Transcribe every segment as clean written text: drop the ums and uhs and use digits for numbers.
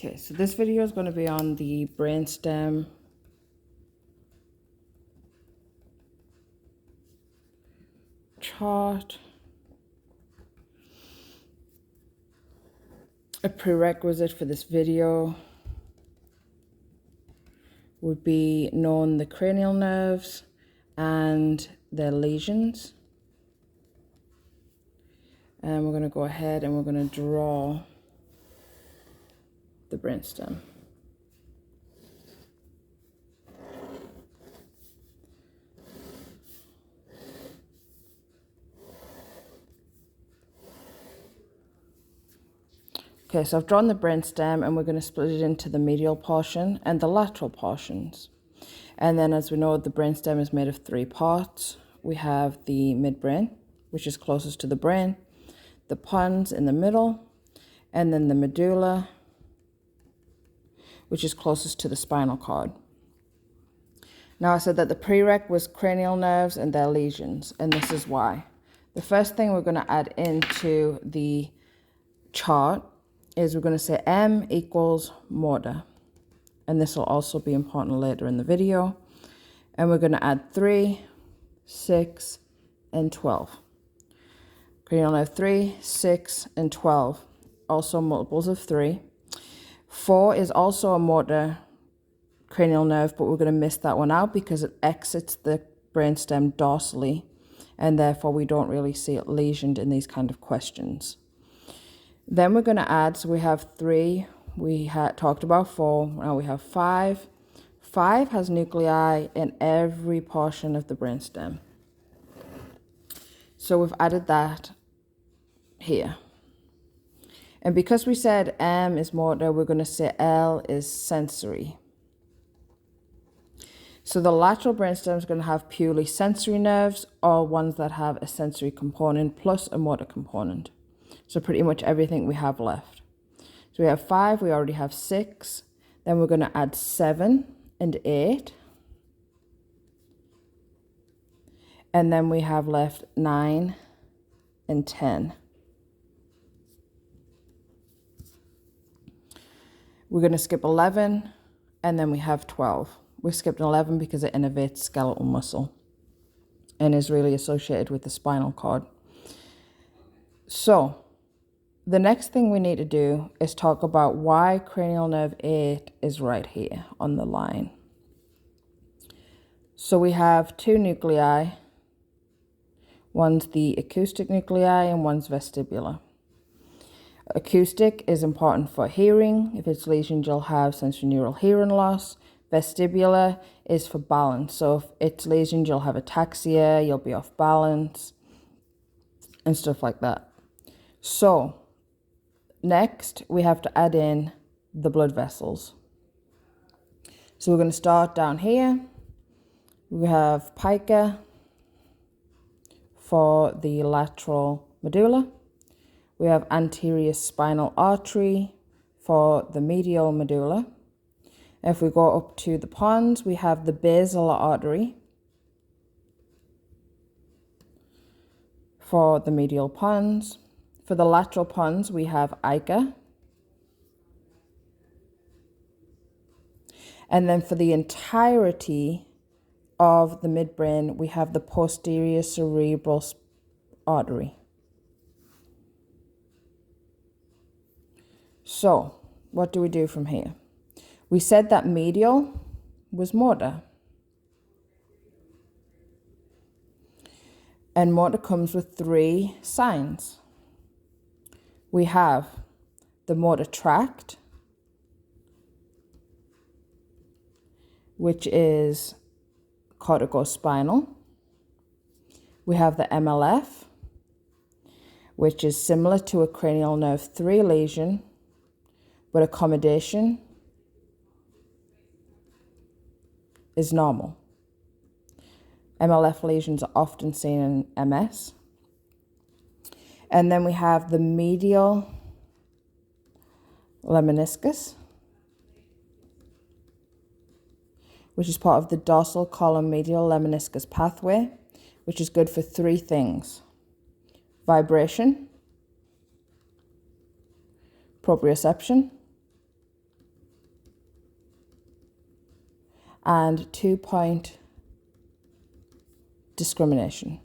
Okay, so this video is going to be on the brainstem chart. A prerequisite for this video would be knowing the cranial nerves and their lesions. And we're going to go ahead and we're going to draw the brainstem. Okay, so I've drawn the brainstem and we're going to split it into the medial portion and the lateral portions. And then as we know, the brainstem is made of 3 parts. We have the midbrain, which is closest to the brain, the pons in the middle, and then the medulla, which is closest to the spinal cord. Now I said that the prereq was cranial nerves and their lesions, and this is why. The first thing we're going to add into the chart is we're going to say M equals motor. And this will also be important later in the video. And we're going to add 3, 6, and 12. Cranial nerve 3, 6, and 12. Also multiples of 3. 4 is also a motor cranial nerve, but we're going to miss that one out because it exits the brainstem dorsally, and therefore we don't really see it lesioned in these kind of questions. Then we're going to add, so we have 3, we had talked about 4, now we have 5. 5 has nuclei in every portion of the brainstem. So we've added that here. And because we said M is motor, we're going to say L is sensory. So the lateral brainstem is going to have purely sensory nerves, or ones that have a sensory component plus a motor component. So pretty much everything we have left. So we have 5, we already have 6. Then we're going to add 7 and 8. And then we have left 9 and 10. We're going to skip 11, and then we have 12. We skipped 11 because it innervates skeletal muscle and is really associated with the spinal cord. So the next thing we need to do is talk about why cranial nerve 8 is right here on the line. So we have 2 nuclei. One's the acoustic nuclei and one's vestibular. Acoustic is important for hearing. If it's lesioned, you'll have sensorineural hearing loss. Vestibular is for balance. So if it's lesioned, you'll have ataxia, you'll be off balance, and stuff like that. So next, we have to add in the blood vessels. So we're going to start down here. We have pica for the lateral medulla. We have anterior spinal artery for the medial medulla. If we go up to the pons, we have the basilar artery for the medial pons. For the lateral pons, we have ICA. And then for the entirety of the midbrain, we have the posterior cerebral artery. So, what do we do from here? We said that medial was motor. And motor comes with 3 signs. We have the motor tract, which is corticospinal. We have the MLF, which is similar to a cranial nerve 3 lesion, but accommodation is normal. MLF lesions are often seen in MS. And then we have the medial lemniscus, which is part of the dorsal column medial lemniscus pathway, which is good for 3 things: vibration, proprioception, and 2-point discrimination.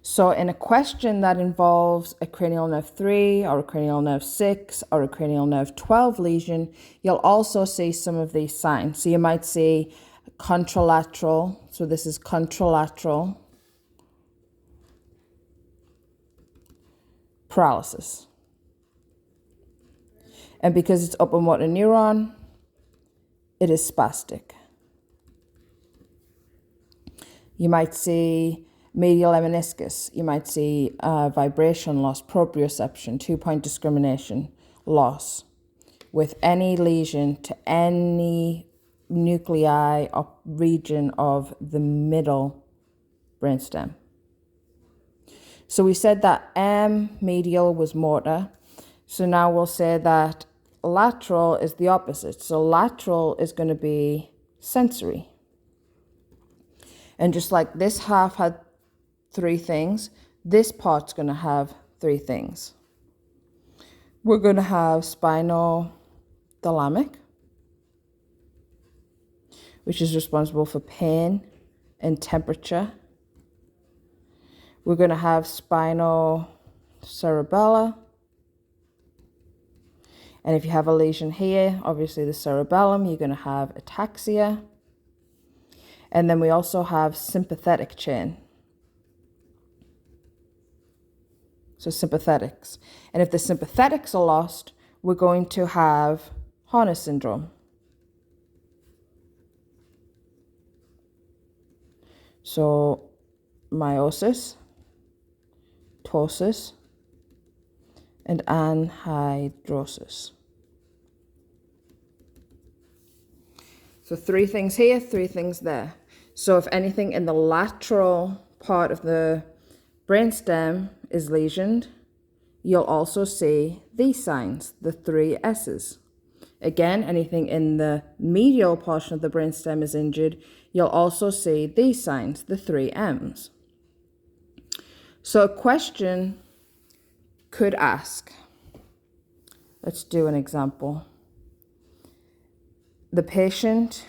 So in a question that involves a cranial nerve 3 or a cranial nerve 6 or a cranial nerve 12 lesion, you'll also see some of these signs. So you might see contralateral, so this is contralateral paralysis. And because it's upper motor neuron, it is spastic. You might see medial lemniscus. You might see vibration loss, proprioception, 2-point discrimination loss with any lesion to any nuclei or region of the middle brainstem. So we said that medial was motor. So now we'll say that lateral is the opposite. So lateral is going to be sensory. And just like this half had 3 things, this part's going to have 3 things. We're going to have spinothalamic, which is responsible for pain and temperature. We're going to have spinocerebellar. And if you have a lesion here, obviously the cerebellum, you're going to have ataxia. And then we also have sympathetic chain. So sympathetics. And if the sympathetics are lost, we're going to have Horner syndrome. So meiosis, ptosis, and anhydrosis. So 3 things here, 3 things there. So if anything in the lateral part of the brainstem is lesioned, you'll also see these signs, the 3 S's. Again, anything in the medial portion of the brainstem is injured, you'll also see these signs, the 3 M's. So a question could ask, let's do an example. The patient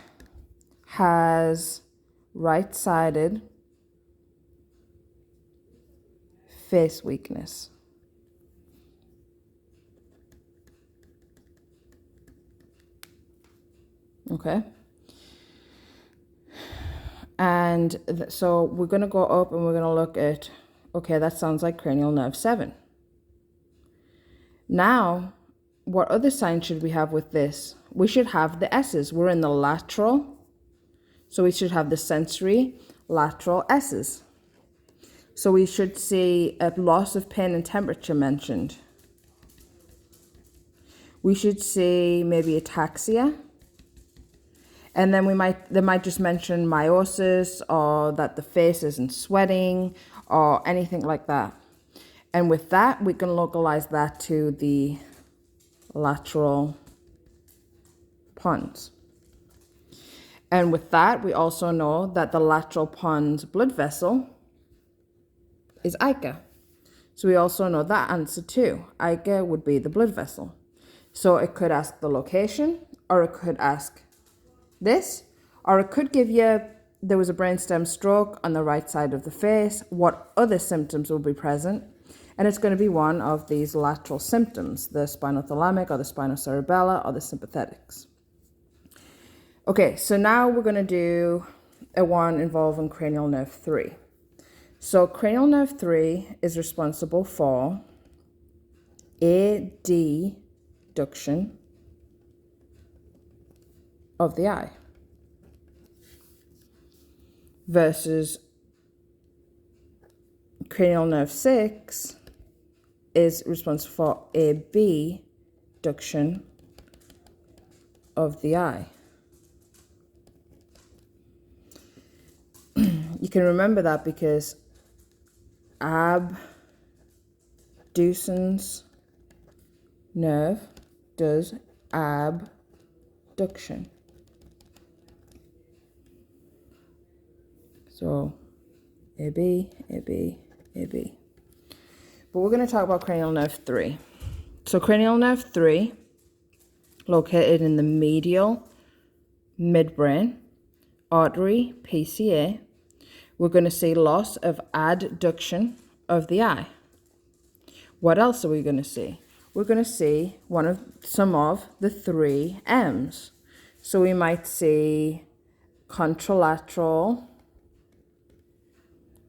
has right-sided face weakness. Okay. And so we're going to go up and we're going to look at, okay, that sounds like cranial nerve 7. Now, what other sign should we have with this? We should have the S's. We're in the lateral, so we should have the sensory lateral S's. So we should see a loss of pain and temperature mentioned. We should see maybe ataxia. And then they might just mention meiosis, or that the face isn't sweating, or anything like that. And with that, we can localize that to the lateral pons. And with that, we also know that the lateral pons blood vessel is Ica. So we also know that answer too. Ica would be the blood vessel. So it could ask the location, or it could ask this, or it could give you, there was a brainstem stroke on the right side of the face, what other symptoms will be present, and it's going to be one of these lateral symptoms, the spinothalamic or the spinocerebellar or the sympathetics. Okay, so now we're going to do a one involving cranial nerve 3. So cranial nerve 3 is responsible for adduction of the eye versus cranial nerve 6 is responsible for abduction of the eye. You can remember that because abducens nerve does abduction. So, AB. But we're going to talk about cranial nerve 3. So cranial nerve 3 located in the medial midbrain, artery, PCA, we're going to see loss of adduction of the eye. What else are we going to see? We're going to see some of the 3 M's. So we might see contralateral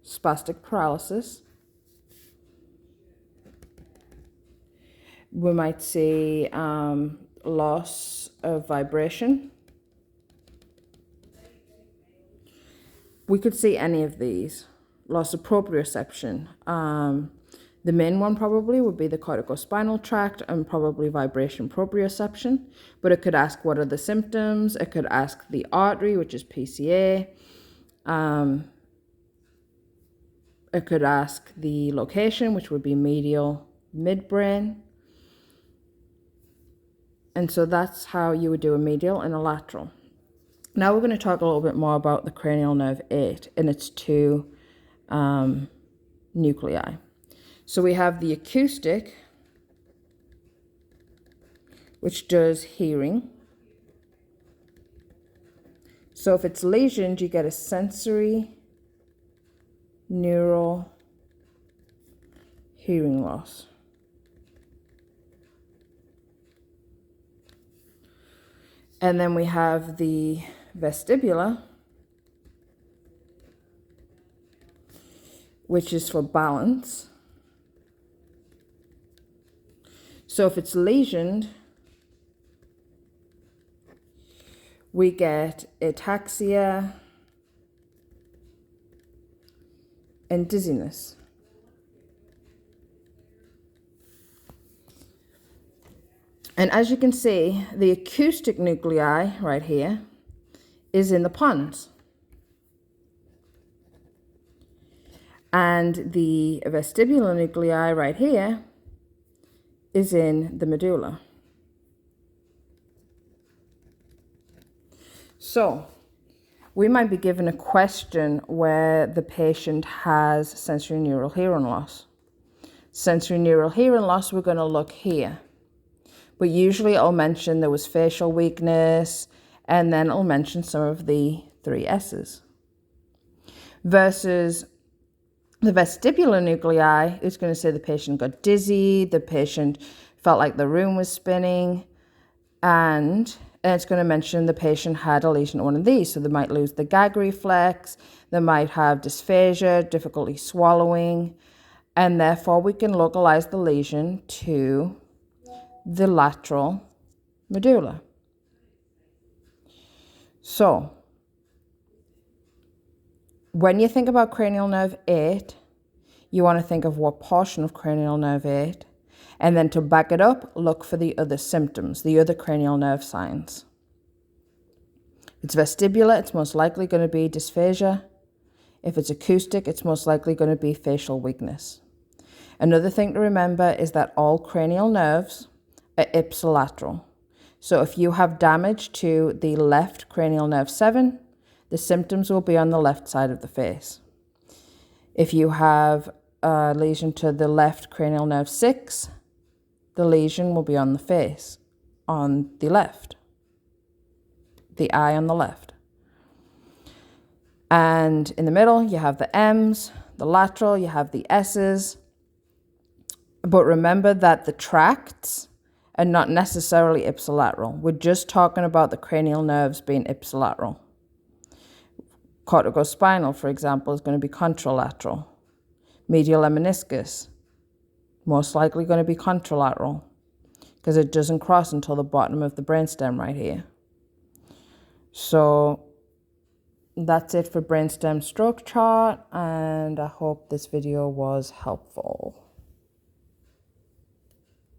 spastic paralysis. We might see loss of vibration. We could see any of these. Loss of proprioception. The main one probably would be the corticospinal tract and probably vibration proprioception. But it could ask what are the symptoms. It could ask the artery, which is PCA. It could ask the location, which would be medial midbrain. And so that's how you would do a medial and a lateral. Now we're going to talk a little bit more about the cranial nerve 8 and its 2 nuclei. So we have the acoustic, which does hearing. So if it's lesioned, you get a sensory neural hearing loss. And then we have the vestibular, which is for balance. So if it's lesioned, we get ataxia and dizziness. And as you can see, the acoustic nuclei right here is in the pons. And the vestibular nuclei right here is in the medulla. So we might be given a question where the patient has sensory neural hearing loss. Sensory neural hearing loss, we're going to look here. But usually I'll mention there was facial weakness, and then I'll mention some of the 3 S's. Versus the vestibular nuclei is going to say the patient got dizzy, the patient felt like the room was spinning, and it's going to mention the patient had a lesion at one of these. So they might lose the gag reflex, they might have dysphagia, difficulty swallowing, and therefore we can localize the lesion to the lateral medulla. So when you think about cranial nerve 8, you want to think of what portion of cranial nerve 8, and then to back it up, look for the other symptoms, the other cranial nerve signs. If it's vestibular, it's most likely going to be dysphagia. If it's acoustic, it's most likely going to be facial weakness. Another thing to remember is that all cranial nerves are ipsilateral. So if you have damage to the left cranial nerve 7, the symptoms will be on the left side of the face. If you have a lesion to the left cranial nerve 6, the lesion will be on the face, on the left, the eye on the left. And in the middle, you have the M's, the lateral, you have the S's. But remember that the tracts are not necessarily ipsilateral. We're just talking about the cranial nerves being ipsilateral. Corticospinal, for example, is going to be contralateral. Medial lemniscus, most likely going to be contralateral because it doesn't cross until the bottom of the brainstem right here. So that's it for brainstem stroke chart, and I hope this video was helpful.